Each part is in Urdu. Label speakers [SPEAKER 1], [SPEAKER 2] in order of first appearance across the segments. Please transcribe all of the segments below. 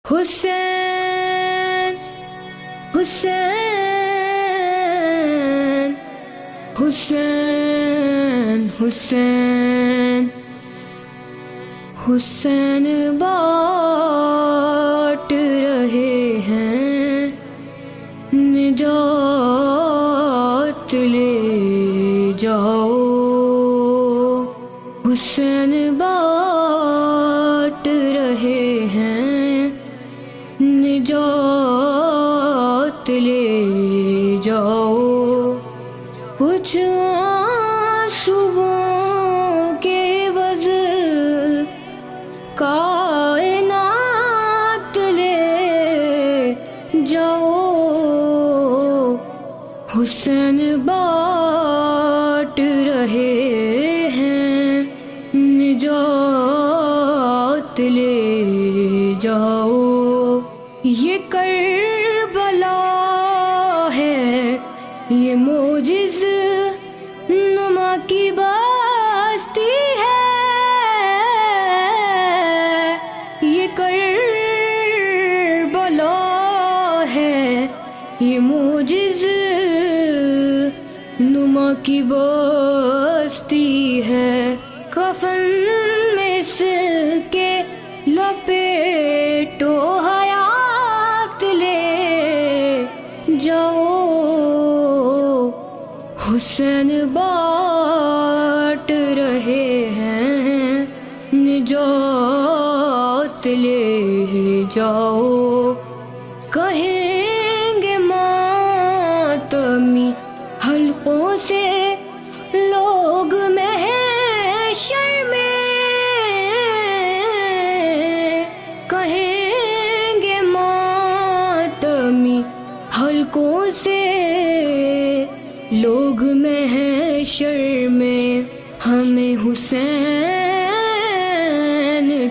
[SPEAKER 1] حسین حسین حسین حسین حسین بانٹ رہے ہیں نجات لے جاؤ حسین بانٹ رہے ہیں نجات لے جاؤ کچھ آنسوؤں کے عوض کائنات لے جاؤ حسین بانٹ رہے ہیں نجات لے جاؤ یہ کربلا ہے یہ معجز نما کی بستی ہے یہ کربلا ہے یہ معجز نما کی بستی ہے کفن میں اس کے لپیٹو حیات لے جاؤ حسین بانٹ رہے ہیں نجات لے جاؤ کہیں گے ماتمی حلقوں سے لوگ محشر میں کہیں گے ماتمی حلقوں سے لوگ محشر میں ہمیں حسین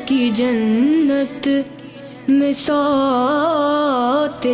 [SPEAKER 1] کی جنت میں ساتھ